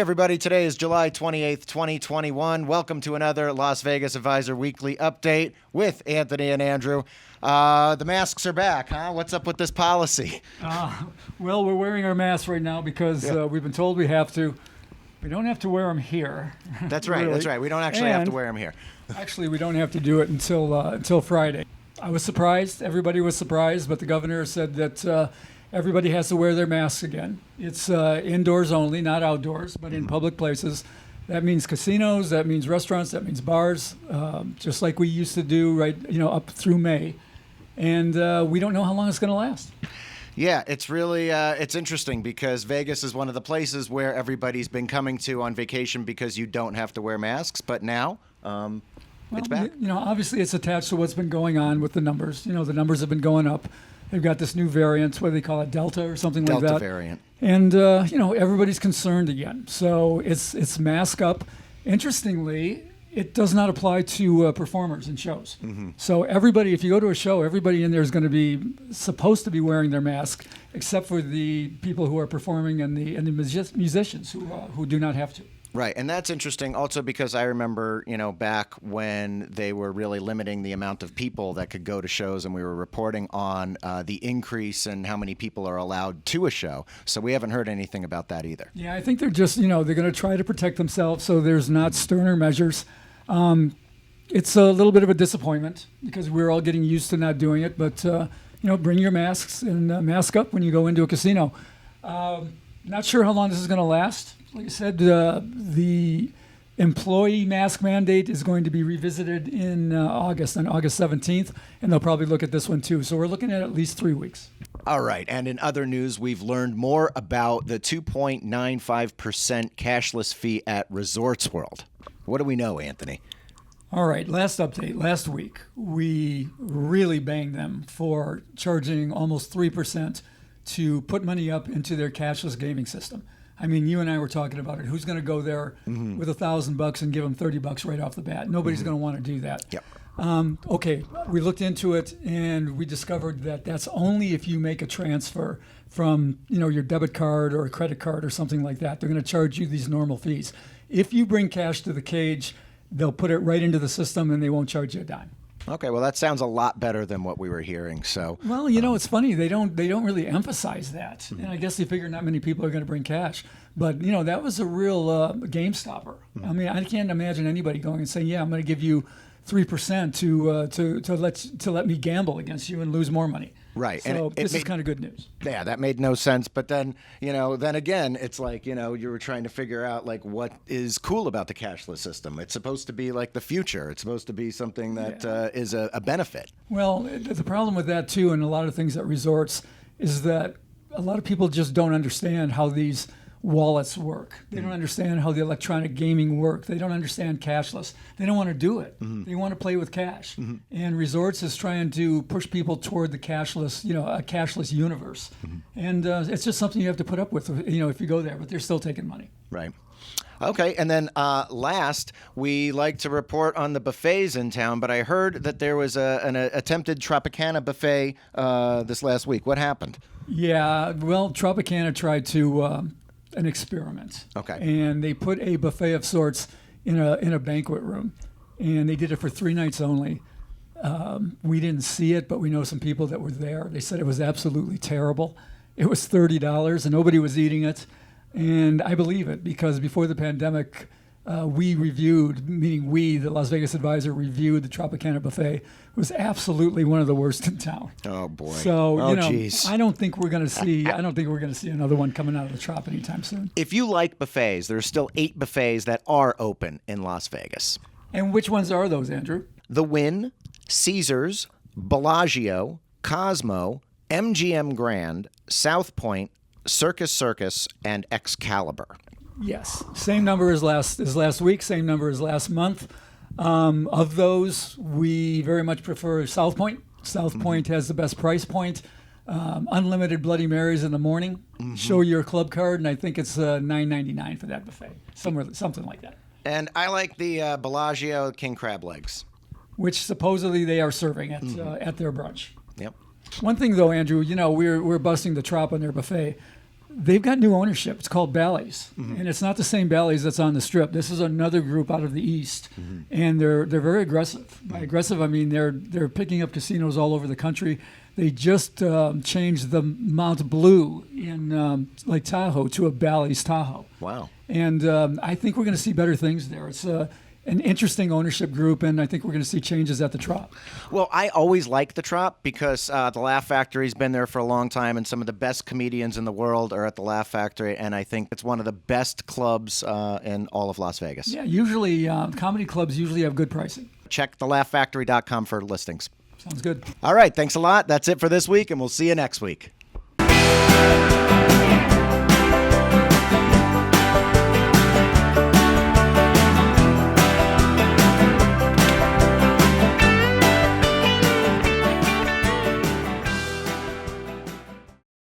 everybody. Today is July 28th, 2021. Welcome to another Las Vegas Advisor Weekly Update with Anthony and Andrew. The masks are back, huh? What's up with this policy? Well, we're wearing our masks right now because we've been told we have to. We don't have to wear them here. That's right. Really. That's right. We don't actually have to wear them here. Actually, we don't have to do it until Friday. I was surprised. Everybody was surprised, but the governor said that everybody has to wear their masks again. It's indoors only, not outdoors, but in public places. That means casinos, that means restaurants, that means bars, just like we used to do up through May. And we don't know how long it's going to last. Yeah, it's really it's interesting because Vegas is one of the places where everybody's been coming to on vacation because you don't have to wear masks. But now it's back. Obviously it's attached to what's been going on with the numbers. The numbers have been going up. They've got this new variant, what do they call it, Delta or something like that. Delta variant. And, everybody's concerned again. So it's mask up. Interestingly, it does not apply to performers and shows. Mm-hmm. So everybody, if you go to a show, everybody in there is going to be supposed to be wearing their mask, except for the people who are performing and the musicians who do not have to. Right, and that's interesting also because I remember, back when they were really limiting the amount of people that could go to shows, and we were reporting on the increase in how many people are allowed to a show. So we haven't heard anything about that either. Yeah, I think they're just, they're going to try to protect themselves so there's not sterner measures. It's a little bit of a disappointment because we're all getting used to not doing it, but, bring your masks and mask up when you go into a casino. Not sure how long this is going to last. Like I said, the employee mask mandate is going to be revisited in August, on August 17th, and they'll probably look at this one too. So we're looking at least 3 weeks. All right. And in other news, we've learned more about the 2.95% cashless fee at Resorts World. What do we know, Anthony? All right. Last update. Last week, we really banged them for charging almost 3% to put money up into their cashless gaming system. I mean, you and I were talking about it. Who's going to go there with $1,000 and give them $30 right off the bat? Nobody's going to want to do that. Yep. Okay, we looked into it and we discovered that that's only if you make a transfer from your debit card or a credit card or something like that. They're going to charge you these normal fees. If you bring cash to the cage, they'll put it right into the system and they won't charge you a dime. Okay, well, that sounds a lot better than what we were hearing. So, well, it's funny. They don't really emphasize that, and I guess they figure not many people are going to bring cash. But that was a real game stopper. I mean, I can't imagine anybody going and saying, "Yeah, I'm going to give you 3% to let me gamble against you and lose more money." Right. So and this is kind of good news. Yeah, that made no sense. But then, then again, it's like, you were trying to figure out like what is cool about the cashless system. It's supposed to be like the future. It's supposed to be something that is a benefit. Well, the problem with that too, and a lot of things at resorts, is that a lot of people just don't understand how these wallets work. They don't understand how the electronic gaming work. They don't understand cashless. They don't want to do it. They want to play with cash. And Resorts is trying to push people toward the cashless, a cashless universe. And it's just something you have to put up with, if you go there. But they're still taking money. Right. Okay, and then last, we like to report on the buffets in town, but I heard that there was an attempted Tropicana buffet this last week. What happened? Yeah, well, Tropicana tried to an experiment. Okay. And they put a buffet of sorts in a banquet room, and they did it for 3 nights only. We didn't see it, but we know some people that were there. They said it was absolutely terrible. It was $30, and nobody was eating it. And I believe it because before the pandemic, we reviewed, meaning we, the Las Vegas Advisor, reviewed the Tropicana buffet. It was absolutely one of the worst in town. Oh boy! So geez. I don't think we're going to see another one coming out of the Trop anytime soon. If you like buffets, there are still 8 buffets that are open in Las Vegas. And which ones are those, Andrew? The Wynn, Caesars, Bellagio, Cosmo, MGM Grand, South Point, Circus, and Excalibur. Yes, same number as last week. Same number as last month. Of those, we very much prefer South Point. South Point has the best price point. Unlimited Bloody Marys in the morning. Show your club card, and I think it's $9.99 for that buffet, something like that. And I like the Bellagio king crab legs, which supposedly they are serving at their brunch. Yep. One thing though, Andrew, we're busting the Trop on their buffet. They've got new ownership. It's called Bally's, and it's not the same Bally's that's on the Strip. This is another group out of the East, and they're very aggressive. By aggressive, I mean they're picking up casinos all over the country. They just changed the Mount Blue in Lake Tahoe to a Bally's Tahoe. Wow. And I think we're going to see better things there. It's an interesting ownership group, and I think we're going to see changes at the Trop. Well, I always like the Trop because the Laugh Factory's been there for a long time, and some of the best comedians in the world are at the Laugh Factory, and I think it's one of the best clubs in all of Las Vegas. Yeah, usually comedy clubs usually have good pricing. Check thelaughfactory.com for listings. Sounds good. All right, thanks a lot. That's it for this week, and we'll see you next week.